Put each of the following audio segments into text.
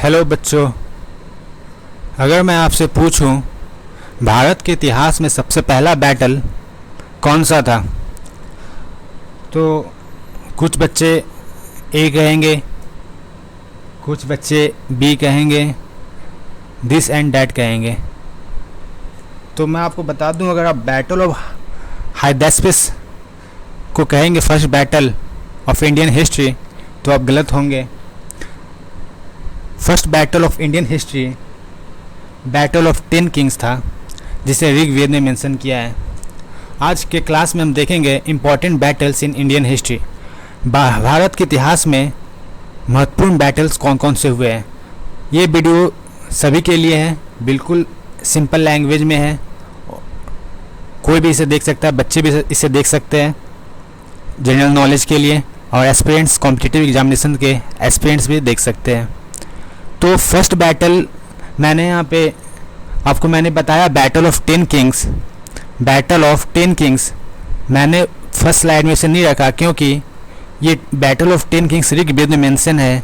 Hello बच्चों। अगर मैं आपसे पूछूं भारत के इतिहास में सबसे पहला बैटल कौन सा था, तो कुछ बच्चे ए कहेंगे, कुछ बच्चे बी कहेंगे, दिस एंड डैट कहेंगे। तो मैं आपको बता दूं, अगर आप बैटल ऑफ हाइडेस्पिस को कहेंगे first battle of Indian history, तो आप गलत होंगे। First battle of Indian history battle of 10 Kings था, जिसे ऋग्वेद ने मेंशन किया है। आज के क्लास में हम देखेंगे important battles in Indian history. Bharat के इतिहास में महत्वपूर्ण बैटल्स कौन कौन से हुए हैं। ये वीडियो सभी के लिए है, बिल्कुल सिंपल लैंग्वेज में है, कोई भी इसे देख सकता है, बच्चे भी इसे देख सकते हैं जनरल नॉलेज के लिए, और एस्पिरेंट्स कॉम्पिटिटिव एग्जामिनेशन के एस्पिरेंट्स भी देख सकते हैं। तो फर्स्ट बैटल मैंने यहाँ पे आपको बताया battle of 10 Kings. Battle of 10 Kings मैंने फर्स्ट स्लाइड में इसे नहीं रखा, क्योंकि ये बैटल ऑफ 10 किंग्स ऋग्वेद में मेंशन है,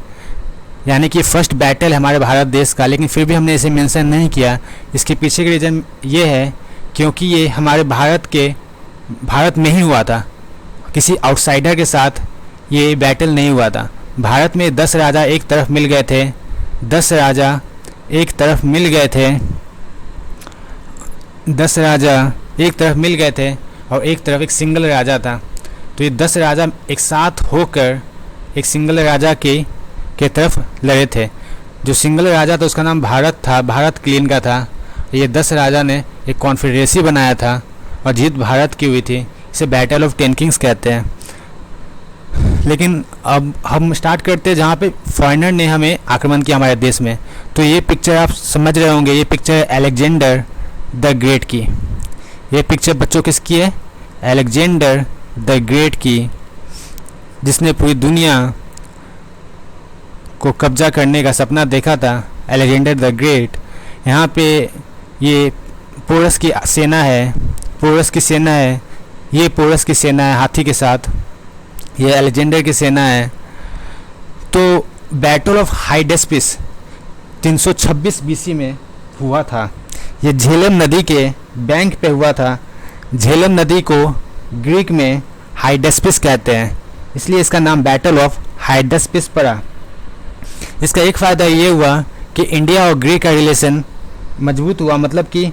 यानी कि फर्स्ट बैटल है हमारे भारत देश का, लेकिन फिर भी हमने इसे मेंशन नहीं किया। इसके पीछे का रीज़न ये है क्योंकि ये हमारे भारत में ही हुआ था, किसी आउटसाइडर के साथ ये बैटल नहीं हुआ था। भारत में 10 राजा एक तरफ मिल गए थे, 10 राजा एक तरफ मिल गए थे, 10 राजा एक तरफ मिल गए थे और एक तरफ एक सिंगल राजा था। तो ये 10 राजा एक साथ होकर एक सिंगल राजा के तरफ लड़े थे। जो सिंगल राजा था उसका नाम भारत था, भारत क्लीन का था। ये 10 राजा ने एक कॉन्फेडरेसी बनाया था और जीत भारत की हुई थी। इसे बैटल ऑफ 10 किंग्स कहते हैं। लेकिन अब हम स्टार्ट करते हैं जहाँ पे फॉरेनर ने हमें आक्रमण किया हमारे देश में। तो ये पिक्चर आप समझ रहे होंगे, ये पिक्चर है अलेक्जेंडर द ग्रेट की। ये पिक्चर बच्चों किसकी है? अलेक्जेंडर द ग्रेट की, जिसने पूरी दुनिया को कब्जा करने का सपना देखा था। Alexander the great. यहाँ पे ये पोरस की सेना है, पोरस की सेना है, ये पोरस की सेना है हाथी के साथ, ये अलेक्जेंडर की सेना है। तो बैटल ऑफ हाइडेस्पिस 326 बीसी में हुआ था। ये झेलम नदी के बैंक पे हुआ था। झेलम नदी को ग्रीक में हाइडेस्पिस कहते हैं, इसलिए इसका नाम बैटल ऑफ हाइडेस्पिस पड़ा। इसका एक फ़ायदा ये हुआ कि इंडिया और ग्रीक का रिलेशन मजबूत हुआ, मतलब कि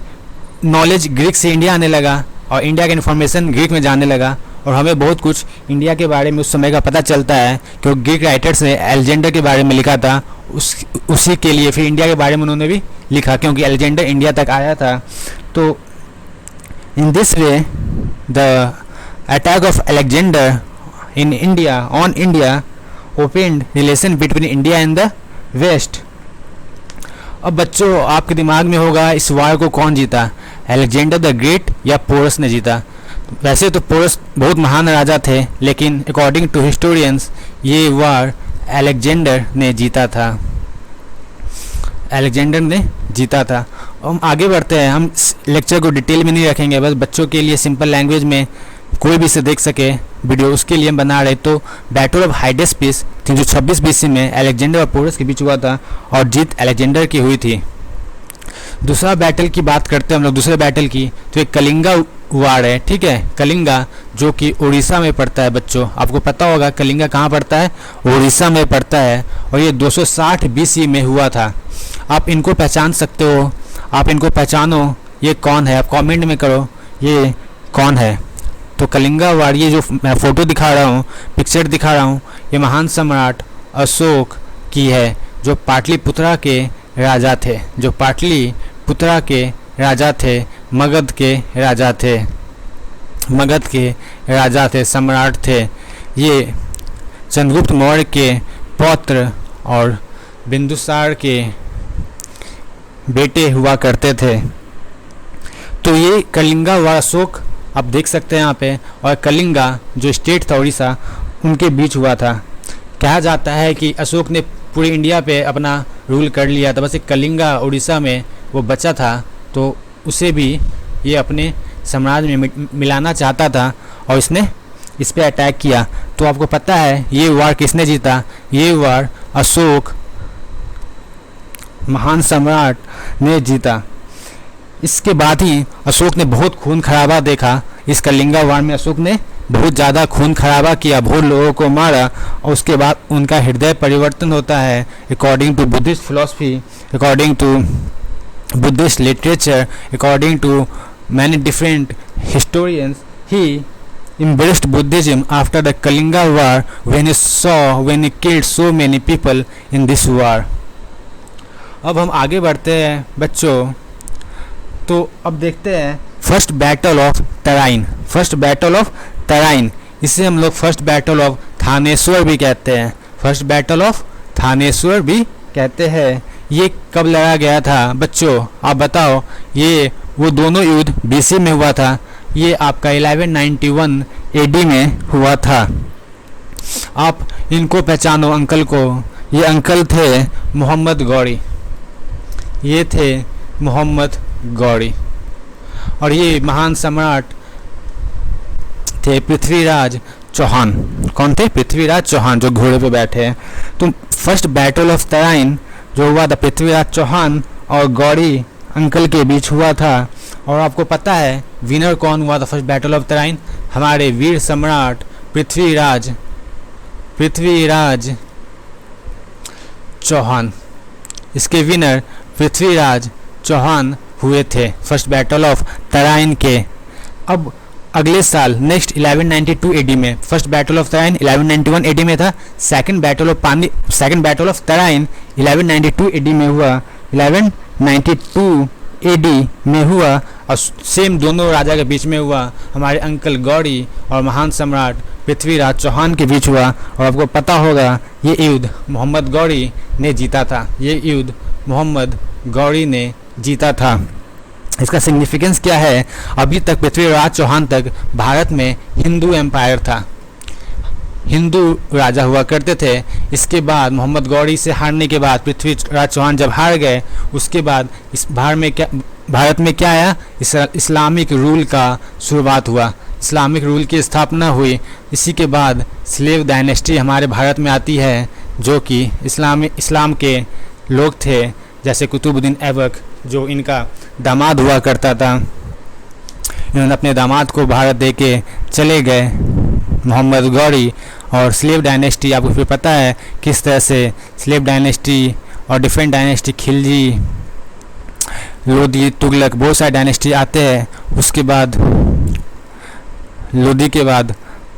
नॉलेज ग्रीक से इंडिया आने लगा और इंडिया का इन्फॉर्मेशन ग्रीक में जाने लगा, और हमें बहुत कुछ इंडिया के बारे में उस समय का पता चलता है, क्योंकि ग्रीक राइटर्स ने अलेक्जेंडर के बारे में लिखा था। उसी के लिए फिर इंडिया के बारे में उन्होंने भी लिखा, क्योंकि अलेक्जेंडर इंडिया तक आया था। तो in this way the attack of Alexander in India on India opened relation between India and the west. अब बच्चों आपके दिमाग में होगा इस वार को कौन जीता, अलेक्जेंडर द ग्रेट या पोरस ने जीता? वैसे तो पोरस बहुत महान राजा थे, लेकिन अकॉर्डिंग टू हिस्टोरियंस ये वार अलेक्जेंडर ने जीता था। अलेक्जेंडर ने जीता था। हम आगे बढ़ते हैं, हम लेक्चर को डिटेल में नहीं रखेंगे, बस बच्चों के लिए सिंपल लैंग्वेज में कोई भी इसे देख सके वीडियो, उसके लिए हम बना रहे। तो बैटल ऑफ हाइडेस्पिस 326 बीसी में अलेक्जेंडर और पोरस के बीच हुआ था और जीत अलेक्जेंडर की हुई थी। दूसरा बैटल की बात करते हैं हम लोग, दूसरे बैटल की। तो एक कलिंगा वार है, ठीक है। कलिंगा जो कि उड़ीसा में पड़ता है बच्चों, आपको पता होगा कलिंगा कहाँ पड़ता है, उड़ीसा में पड़ता है, और ये 260 बीसी में हुआ था। आप इनको पहचान सकते हो, आप इनको पहचानो, ये कौन है, आप कमेंट में करो ये कौन है। तो कलिंगा वार, ये जो मैं फ़ोटो दिखा रहा हूँ, पिक्चर दिखा रहा हूँ, ये महान सम्राट अशोक की है, जो पाटलिपुत्रा के राजा थे, जो पाटलिपुत्रा के राजा थे, मगध के राजा थे, मगध के राजा थे, सम्राट थे। ये चंद्रगुप्त मौर्य के पौत्र और बिंदुसार के बेटे हुआ करते थे। तो ये कलिंगा व अशोक आप देख सकते हैं यहाँ पे, और कलिंगा जो स्टेट था उड़ीसा, उनके बीच हुआ था। कहा जाता है कि अशोक ने पूरे इंडिया पे अपना रूल कर लिया था, बस एक कलिंगा उड़ीसा में वो बचा था, तो उसे भी ये अपने साम्राज्य में मिलाना चाहता था और इसने इस पे अटैक किया। तो आपको पता है ये वार किसने जीता? ये वार अशोक महान सम्राट ने जीता। इसके बाद ही अशोक ने बहुत खून खराबा देखा। इस कलिंगा वार में अशोक ने बहुत ज़्यादा खून खराबा किया, बहुत लोगों को मारा, और उसके बाद उनका हृदय परिवर्तन होता है। According to Buddhist philosophy, according to Buddhist literature, according to many different historians, he embraced Buddhism after the Kalinga war when he killed so many people in this war। अब हम आगे बढ़ते हैं बच्चों, तो अब देखते हैं first battle of Tarain. First battle of Tarain, इसे हम लोग फर्स्ट बैटल ऑफ थानेश्वर भी कहते हैं। फर्स्ट बैटल ऑफ थानेश्वर भी कहते हैं। ये कब लड़ा गया था बच्चों, आप बताओ। ये वो दोनों युद्ध BC में हुआ था। ये आपका 1191 AD में हुआ था। आप इनको पहचानो, अंकल को। ये अंकल थे मोहम्मद गौरी। ये थे मोहम्मद गौरी, और ये महान सम्राट थे पृथ्वीराज चौहान। कौन थे? पृथ्वीराज चौहान, जो घोड़े पे बैठे हैं। तो फर्स्ट बैटल ऑफ तराइन जो हुआ था पृथ्वीराज चौहान और गौरी अंकल के बीच हुआ था। और आपको पता है विनर कौन हुआ था फर्स्ट बैटल ऑफ तराइन? हमारे वीर सम्राट पृथ्वीराज चौहान। इसके विनर पृथ्वीराज चौहान हुए थे फर्स्ट बैटल ऑफ तराइन के। अब अगले साल नेक्स्ट 1192 AD में, first battle of Tarain 1191 AD में था। Second battle of Tarain 1192 AD में हुआ। 1192 AD में हुआ, और सेम दोनों राजा के बीच में हुआ। हमारे अंकल गौरी और महान सम्राट पृथ्वीराज चौहान के बीच हुआ। और आपको पता होगा ये युद्ध मोहम्मद गौरी ने जीता था। ये युद्ध मोहम्मद गौरी ने जीता था। इसका सिग्निफिकेंस क्या है? अभी तक पृथ्वीराज चौहान तक भारत में हिंदू एम्पायर था, हिंदू राजा हुआ करते थे। इसके बाद मोहम्मद गौरी से हारने के बाद पृथ्वीराज चौहान जब हार गए, उसके बाद इस भारत में क्या आया? इस्लामिक रूल का शुरुआत हुआ, इस्लामिक रूल की स्थापना हुई। इसी के बाद स्लेव डायनेस्टी हमारे भारत में आती है, जो कि इस्लाम के लोग थे, जैसे कुतुबुद्दीन ऐबक जो इनका दामाद हुआ करता था। इन्होंने अपने दामाद को भारत दे के चले गए मोहम्मद गौरी। और स्लेव डायनेस्टी आपको फिर पता है किस तरह से स्लेव डायनेस्टी और डिफरेंट डायनेस्टी, खिलजी, लोदी, तुगलक, बहुत सारे डायनेस्टी आते हैं। उसके बाद लोदी के बाद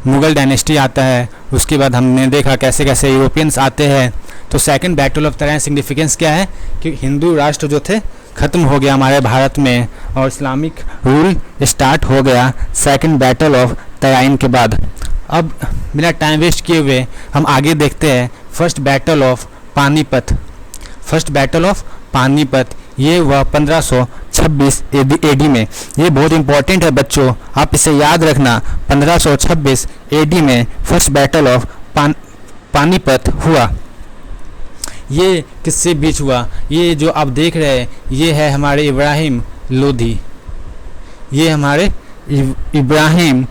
मुग़ल डायनेस्टी आता है। उसके बाद हमने देखा कैसे कैसे यूरोपियंस आते हैं। तो second battle of Tarain significance क्या है कि हिंदू राष्ट्र जो थे ख़त्म हो गया हमारे भारत में, और इस्लामिक रूल स्टार्ट हो गया सेकंड बैटल ऑफ तराइन के बाद। अब बिना टाइम वेस्ट किए हुए हम आगे देखते हैं first battle of Panipat. First battle of Panipat ये हुआ 1526 AD में। ये बहुत इंपॉर्टेंट है बच्चों, आप इसे याद रखना। 1526 AD में फर्स्ट बैटल ऑफ पानीपत हुआ। ये किससे बीच हुआ? ये जो आप देख रहे हैं ये है हमारे इब्राहिम लोधी। ये हमारे इब्राहिम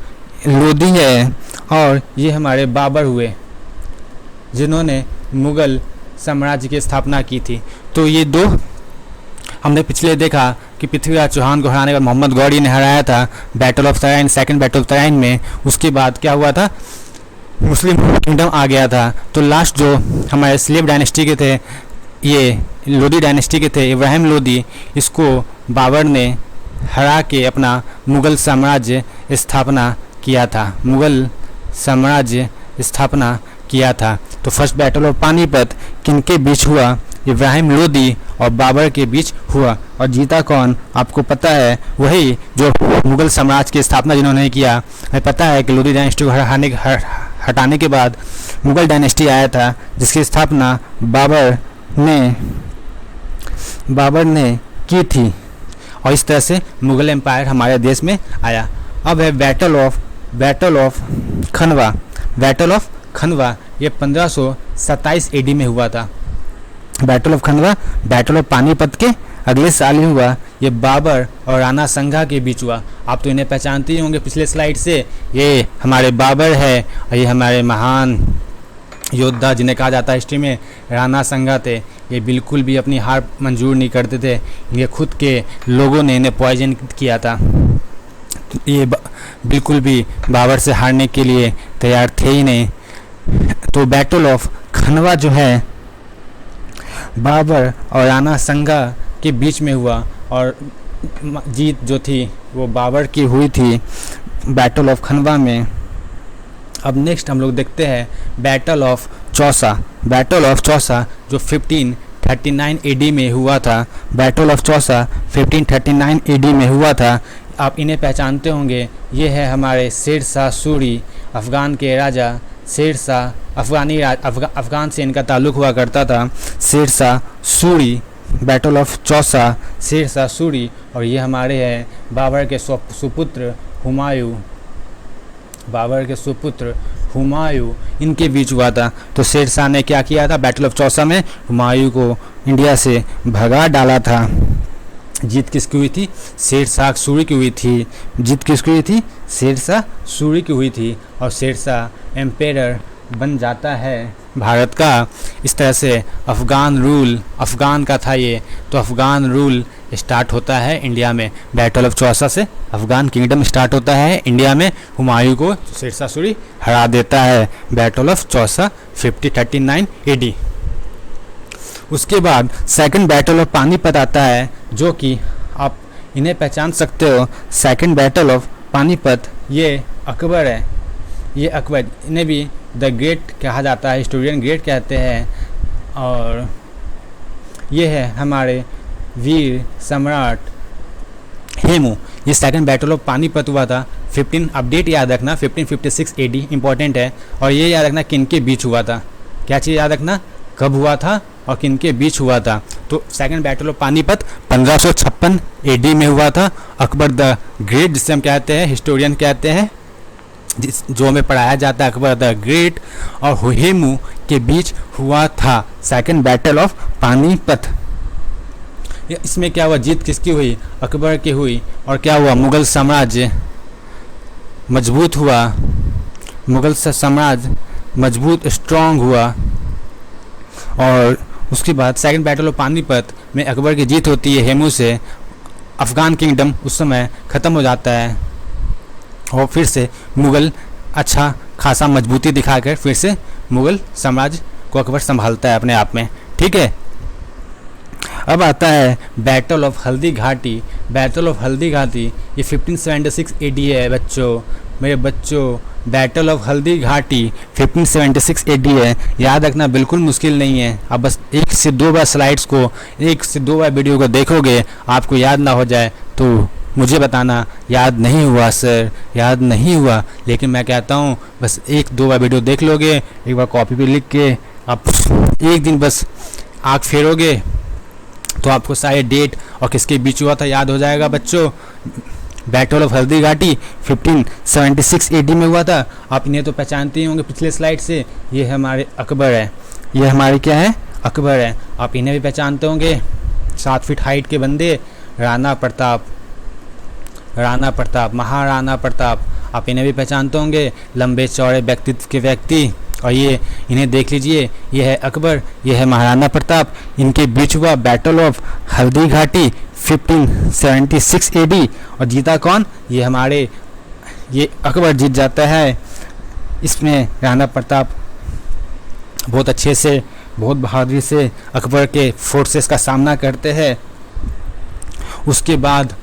लोधी है, और ये हमारे बाबर हुए जिन्होंने मुग़ल साम्राज्य की स्थापना की थी। तो ये दो हमने पिछले देखा कि पृथ्वीराज चौहान को हराने का मोहम्मद गौरी ने हराया था battle of Tarain, second battle of Tarain में। उसके बाद क्या हुआ था? मुस्लिम किंगडम आ गया था। तो लास्ट जो हमारे स्लेव डायनेस्टी के थे, ये लोधी डायनेस्टी के थे, इब्राहिम लोधी, इसको बाबर ने हरा के अपना मुग़ल साम्राज्य स्थापना किया था। मुग़ल साम्राज्य स्थापना किया था। तो फर्स्ट बैटल ऑफ पानीपत किनके बीच हुआ? इब्राहिम लोधी और बाबर के बीच हुआ। और जीता कौन? आपको पता है, वही जो मुग़ल साम्राज्य की स्थापना जिन्होंने किया। हमें पता है कि लोधी डायनेस्टी को हटाने के बाद मुग़ल डायनेस्टी आया था, जिसकी स्थापना बाबर ने की थी। और इस तरह से मुग़ल एम्पायर हमारे देश में आया। अब है battle of Khanwa. Battle of Khanwa ये 1527 AD में हुआ था। Battle of Khanwa battle of Panipat के अगले साल ही हुआ। ये बाबर और राणा संगा के बीच हुआ। आप तो इन्हें पहचानते ही होंगे पिछले स्लाइड से। ये हमारे बाबर है, और ये हमारे महान योद्धा जिन्हें कहा जाता है हिस्ट्री में राणा संगा थे। ये बिल्कुल भी अपनी हार मंजूर नहीं करते थे। इनके खुद के लोगों ने इन्हें पॉइजन किया था। ये बिल्कुल भी बाबर से हारने के लिए तैयार थे ही नहीं। तो बैटल ऑफ खनवा जो है बाबर और राणा संगा के बीच में हुआ और जीत जो थी वो बाबर की हुई थी बैटल ऑफ खनवा में। अब नेक्स्ट हम लोग देखते हैं battle of Chausa. Battle of Chausa जो 1539 एडी में हुआ था। बैटल ऑफ चौसा 1539 एडी में हुआ था। आप इन्हें पहचानते होंगे, ये है हमारे शेर शाह सूरी, अफ़गान के राजा शेर शाह। अफ़गान से इनका ताल्लुक़ हुआ करता था। Sher Shah Suri, battle of Chausa, Sher Shah Suri. और ये हमारे हैं बाबर के सुपुत्र हुमायूं। बाबर के सुपुत्र हुमायूं इनके बीच हुआ था। तो शेर शाह ने क्या किया था बैटल ऑफ चौसा में? हुमायूं को इंडिया से भगा डाला था। जीत किसकी हुई थी? शेर शाह सूरी की हुई थी। जीत किसकी हुई थी? शेर शाह सूरी की हुई थी। और शेर शाह एम्पेरर बन जाता है भारत का। इस तरह से अफ़गान रूल, अफ़गान का था ये, तो अफ़गान रूल स्टार्ट होता है इंडिया में। बैटल ऑफ चौसा से अफ़गान किंगडम स्टार्ट होता है इंडिया में। हुमायूं को शेर शाह सूरी हरा देता है। Battle of Chausa 1539 AD. उसके बाद सेकंड बैटल ऑफ पानीपत आता है, जो कि आप इन्हें पहचान सकते हो। सेकंड बैटल ऑफ पानीपत ये अकबर है। ये अकबर, इन्हें भी द ग्रेट कहा जाता है, हिस्टोरियन ग्रेट कहते हैं। और ये है हमारे वीर सम्राट हेमू। ये सेकंड बैटल ऑफ पानीपत हुआ था 15, अपडेट याद रखना 1556 एडी इंपॉर्टेंट है। और ये याद रखना किन के बीच हुआ था। क्या चीज़ याद रखना? कब हुआ था और किन के बीच हुआ था। तो second battle of Panipat 1556 AD में हुआ था। अकबर द ग्रेट, जिसे हम कहते हैं, हिस्टोरियन कहते हैं, जो हमें पढ़ाया जाता है, अकबर द ग्रेट और हेमू के बीच हुआ था सेकंड बैटल ऑफ पानीपत। इसमें क्या हुआ? जीत किसकी हुई? अकबर की हुई। और क्या हुआ? मुगल साम्राज्य मजबूत हुआ। मुगल साम्राज्य मजबूत स्ट्रांग हुआ। और उसके बाद सेकंड बैटल ऑफ पानीपत में अकबर की जीत होती है हेमू से। अफ़गान किंगडम उस समय ख़त्म हो जाता है और फिर से मुग़ल अच्छा खासा मजबूती दिखाकर फिर से मुग़ल साम्राज्य को अकबर संभालता है अपने आप में। ठीक है। अब आता है battle of Haldi Ghati. Battle of Haldi Ghati ये 1576 एडी है बच्चों, मेरे बच्चों। Battle of Haldi Ghati 1576 AD है। याद रखना बिल्कुल मुश्किल नहीं है। आप बस 1 से 2 बार स्लाइड्स को, 1 से 2 बार वीडियो को देखोगे, आपको याद ना हो जाए तो मुझे बताना याद नहीं हुआ सर, याद नहीं हुआ। लेकिन मैं कहता हूँ बस 1-2 बार वीडियो देख लोगे, एक बार कॉपी पे लिख के आप एक दिन बस आँख फेरोगे तो आपको सारे डेट और किसके बीच हुआ था याद हो जाएगा बच्चों। Battle of Haldi Ghati 1576 AD में हुआ था। आप इन्हें तो पहचानते ही होंगे पिछले स्लाइड से। ये हमारे अकबर है, ये हमारे क्या है? अकबर है। आप इन्हें भी पहचानते होंगे, 7 फीट हाइट के बंदे, राणा प्रताप, राणा प्रताप, महाराणा प्रताप। आप इन्हें भी पहचानते होंगे, लंबे चौड़े व्यक्तित्व के व्यक्ति। और ये इन्हें देख लीजिए, ये है अकबर, ये है महाराणा प्रताप। इनके बीच हुआ battle of Haldi Ghati 1576 AD. और जीता कौन? ये हमारे, ये अकबर जीत जाता है। इसमें राणा प्रताप बहुत अच्छे से, बहुत बहादुरी से अकबर के फोर्सेस का सामना करते हैं। उसके बाद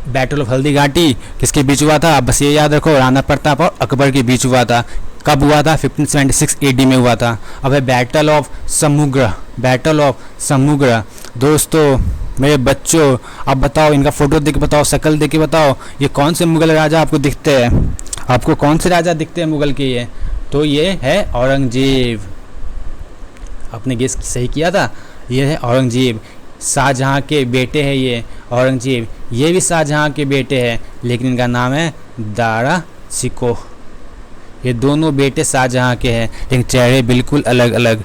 बैटल ऑफ हल्दी घाटी किसके बीच हुआ था? बस ये याद रखो, राणा प्रताप और अकबर के बीच हुआ था। कब हुआ था? 1576 एडी में हुआ था। अब है बैटल ऑफ समुद्र। बैटल ऑफ समुद्र दोस्तों, मेरे बच्चों, आप बताओ, इनका फोटो देख के बताओ, शक्ल देख के बताओ, ये कौन से मुगल राजा आपको दिखते हैं? आपको कौन से राजा दिखते हैं मुगल के? ये तो ये है औरंगजेब। आपने गेस सही किया था, ये है औरंगजेब। शाहजहाँ के बेटे हैं ये औरंगजेब। ये भी शाहजहाँ के बेटे हैं, लेकिन इनका नाम है दारा शिकोह। ये दोनों बेटे शाहजहाँ के हैं, लेकिन चेहरे बिल्कुल अलग अलग,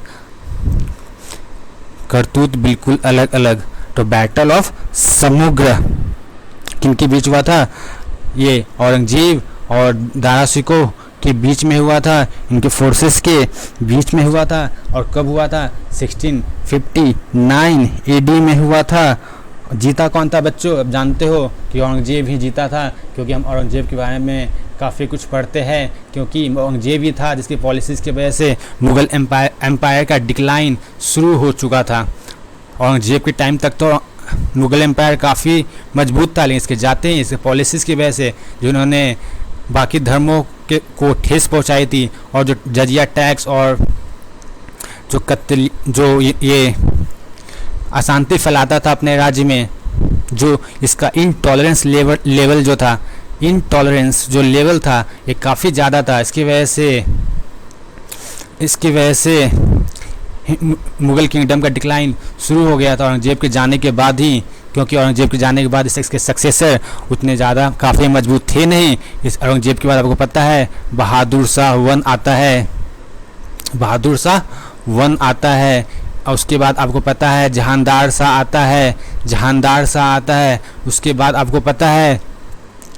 करतूत बिल्कुल अलग अलग। तो बैटल ऑफ समुद्र किनके बीच हुआ था? ये औरंगजेब और दारा शिकोह के बीच में हुआ था, इनके फोर्सेस के बीच में हुआ था। और कब हुआ था? 1659 एडी में हुआ था। जीता कौन था बच्चों? अब जानते हो कि औरंगजेब ही जीता था, क्योंकि हम औरंगजेब के बारे में काफ़ी कुछ पढ़ते हैं, क्योंकि औरंगजेब ही था जिसकी पॉलिसीज़ की वजह से मुग़ल एम्पायर का डिक्लाइन शुरू हो चुका था। औरंगजेब के टाइम तक तो मुग़ल एम्पायर काफ़ी मजबूत था, लेकिन इसके जाते ही इसके पॉलिसीज़ की वजह से जिन्होंने बाकी धर्मों के को ठेस पहुंचाई थी, और जो जजिया टैक्स और जो कत्ल जो ये अशांति फैलाता था अपने राज्य में, जो इसका इनटॉलरेंस लेवल जो था, इनटॉलरेंस जो लेवल था ये काफ़ी ज़्यादा था। इसकी वजह से मुग़ल किंगडम का डिक्लाइन शुरू हो गया था औरंगजेब के जाने के बाद ही, क्योंकि औरंगजेब के जाने के बाद इसके सक्सेसर उतने ज़्यादा काफ़ी मजबूत थे नहीं। इस औरंगजेब के बाद आपको पता है बहादुर शाह वन आता है, बहादुर शाह वन आता है। और उसके बाद आपको पता है जहानदार शाह आता है, जहानदार शाह आता है। उसके बाद आपको पता है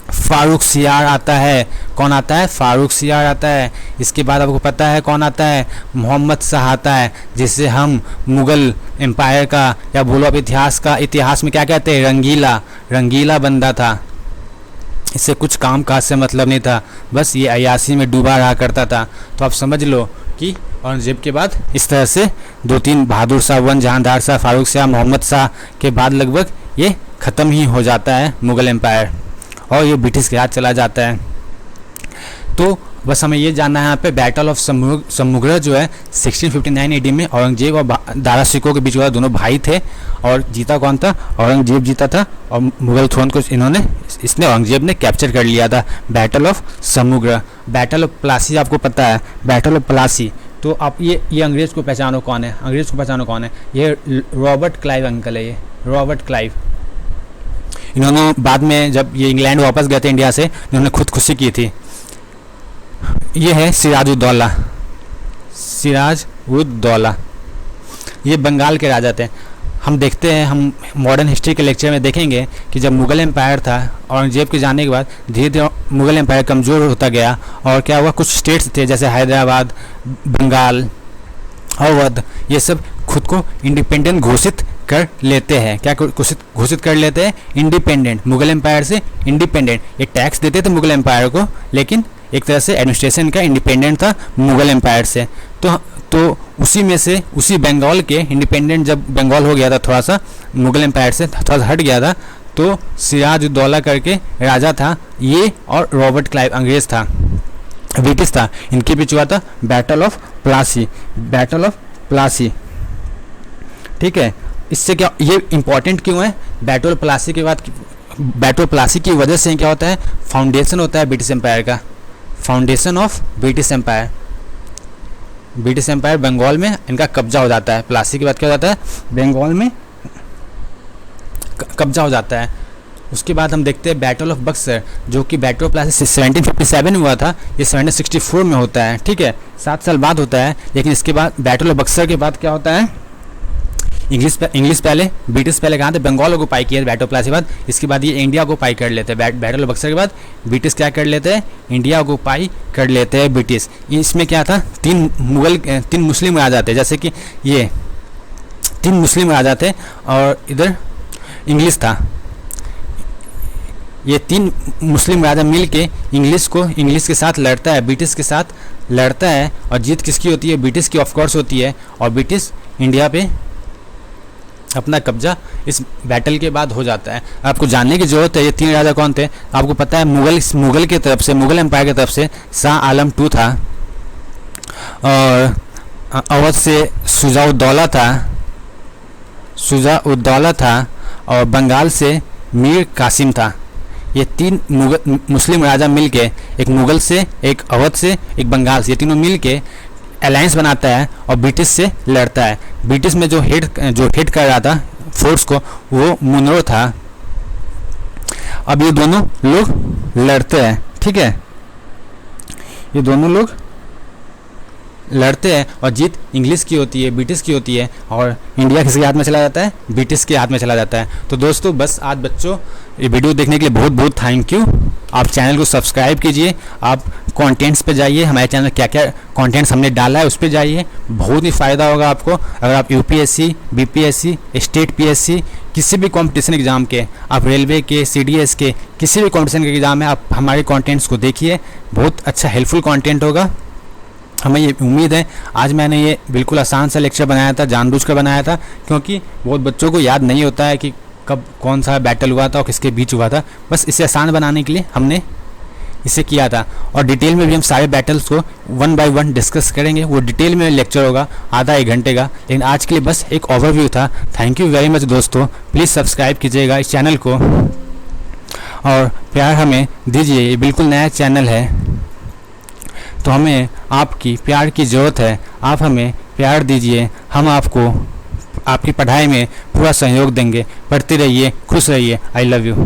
फारूक सियार आता है। कौन आता है? फारूक सियार आता है। इसके बाद आपको पता है कौन आता है? मोहम्मद शाह आता है, जिसे हम मुग़ल एम्पायर का या बोलो अब इतिहास में क्या कहते हैं? रंगीला, रंगीला बंदा था। इससे कुछ काम काज से मतलब नहीं था, बस ये अयासी में डूबा रहा करता था। तो आप समझ लो कि औरंगजेब के बाद इस तरह से 2-3 बहादुर शाह वन, जहानदार शाह, फारूक शाह, मोहम्मद शाह के बाद लगभग ये ख़त्म ही हो जाता है मुग़ल एम्पायर, और ये ब्रिटिश के हाथ चला जाता है। तो बस हमें ये जानना है यहाँ पे बैटल ऑफ समुग्र जो है 1659 एडी में औरंगजेब और दारा शिकोह के बीच हुआ। दोनों भाई थे, और जीता कौन था? औरंगजेब जीता था, और मुग़ल थ्रोन को इसने औरंगजेब ने कैप्चर कर लिया था। Battle of Samugarh. Battle of Plassey आपको पता है, बैटल ऑफ प्लासी। तो आप ये अंग्रेज़ को पहचानो कौन है? अंग्रेज़ को पहचानो कौन है? ये रॉबर्ट क्लाइव अंकल है, ये रॉबर्ट क्लाइव। इन्होंने बाद में जब ये इंग्लैंड वापस गए थे इंडिया से, इन्होंने खुदकुशी की थी। ये है सिराज-उद-दौला, सिराज-उद-दौला। ये बंगाल के राजा थे। हम देखते हैं, हम मॉडर्न हिस्ट्री के लेक्चर में देखेंगे कि जब मुग़ल एम्पायर था, औरंगजेब के जाने के बाद धीरे धीरे मुग़ल एम्पायर कमज़ोर होता गया, और क्या हुआ, कुछ स्टेट्स थे जैसे हैदराबाद, बंगाल, अवध, ये सब खुद को इंडिपेंडेंट घोषित कर लेते हैं। क्या घोषित कर लेते हैं? इंडिपेंडेंट, मुग़ल एम्पायर से इंडिपेंडेंट। ये टैक्स देते थे मुग़ल एम्पायर को, लेकिन एक तरह से एडमिनिस्ट्रेशन का इंडिपेंडेंट था मुग़ल एम्पायर से। तो उसी में से, उसी बंगाल के इंडिपेंडेंट, जब बंगाल हो गया था थोड़ा सा मुग़ल एम्पायर से थोड़ा सा हट गया था, तो सिराज-उद-दौला करके राजा था ये, और रॉबर्ट क्लाइव अंग्रेज़ था, ब्रिटिश था। इनके बीच हुआ था battle of Plassey, battle of Plassey. ठीक है, इससे क्या, ये इंपॉर्टेंट क्यों है? बैटल ऑफ प्लासी के बाद, बैटल ऑफ प्लासी की वजह से क्या होता है? फाउंडेशन होता है ब्रिटिश एम्पायर का, foundation of British empire. British empire Bengal में इनका कब्जा हो जाता है। प्लासी के बाद क्या हो जाता है? बंगाल में कब्जा हो जाता है। उसके बाद हम देखते हैं बैटल ऑफ बक्सर, जो कि बैटल ऑफ प्लासी 1757 में हुआ था, ये 1764 में होता है। ठीक है, 7 साल बाद होता है। लेकिन इसके बाद बैटल ऑफ बक्सर के बाद क्या होता है? इंग्लिश पहले, ब्रिटिश पहले कहाँ थे? बंगाल को ऑक्युपाई किया बैटल ऑफ प्लासी के बाद। इसके बाद ये इंडिया को ऑक्युपाई कर लेते हैं। बैटल ऑफ बक्सर के बाद ब्रिटिश क्या कर लेते हैं? इंडिया को ऑक्युपाई कर लेते हैं ब्रिटिश। इसमें क्या था? 3 मुस्लिम राजा थे, जैसे कि ये 3 मुस्लिम राजा थे, और इधर इंग्लिश था। ये 3 मुस्लिम राजा मिल के इंग्लिश के साथ लड़ता है, ब्रिटिश के साथ लड़ता है, और जीत किसकी होती है? ब्रिटिश की ऑफकोर्स होती है, और ब्रिटिश इंडिया पे अपना कब्जा इस बैटल के बाद हो जाता है। आपको जानने की ज़रूरत है ये 3 राजा कौन थे। आपको पता है मुग़ल की तरफ से, मुग़ल एम्पायर की तरफ से शाह आलम II था, और अवध से शुजा-उद-दौला था, और बंगाल से मीर कासिम था। ये 3 मुस्लिम राजा मिलके, एक मुग़ल से, एक अवध से, एक बंगाल से, ये तीनों मिलके अलायंस बनाता है और ब्रिटिश से लड़ता है। ब्रिटिश में जो हेड कर रहा था फोर्स को, वो मुनरो था। अब ये दोनों लोग लड़ते हैं। ठीक है, ये दोनों लोग लड़ते हैं और जीत इंग्लिश की होती है, ब्रिटिश की होती है, और इंडिया किसके हाथ में चला जाता है? ब्रिटिश के हाथ में चला जाता है। तो दोस्तों बस आज बच्चों ये वीडियो देखने के लिए बहुत बहुत थैंक यू। आप चैनल को सब्सक्राइब कीजिए, आप कंटेंट्स पे जाइए, हमारे चैनल क्या क्या कंटेंट्स हमने डाला है उस पर जाइए, बहुत ही फ़ायदा होगा आपको। अगर आप यूपीएससी, बीपीएससी, स्टेट पीएससी, किसी भी कंपटीशन एग्ज़ाम के, आप रेलवे के, सीडीएस के, किसी भी कंपटीशन के एग्ज़ाम में आप हमारे कंटेंट्स को देखिए, बहुत अच्छा हेल्पफुल कंटेंट होगा। हमें ये उम्मीद है। आज मैंने ये बिल्कुल आसान सा लेक्चर बनाया था, जानबूझकर बनाया था, क्योंकि बहुत बच्चों को याद नहीं होता है कि कब कौन सा बैटल हुआ था और किसके बीच हुआ था। बस इसे आसान बनाने के लिए हमने इसे किया था। और डिटेल में भी हम सारे बैटल्स को 1 बाय 1 डिस्कस करेंगे। वो डिटेल में लेक्चर होगा आधा 1 घंटे का, लेकिन आज के लिए बस एक ओवरव्यू था। थैंक यू वेरी मच दोस्तों। प्लीज़ सब्सक्राइब कीजिएगा इस चैनल को और प्यार हमें दीजिए। ये बिल्कुल नया चैनल है, तो हमें आपकी प्यार की ज़रूरत है। आप हमें प्यार दीजिए, हम आपको आपकी पढ़ाई में पूरा सहयोग देंगे। पढ़ते रहिए, खुश रहिए। I love you.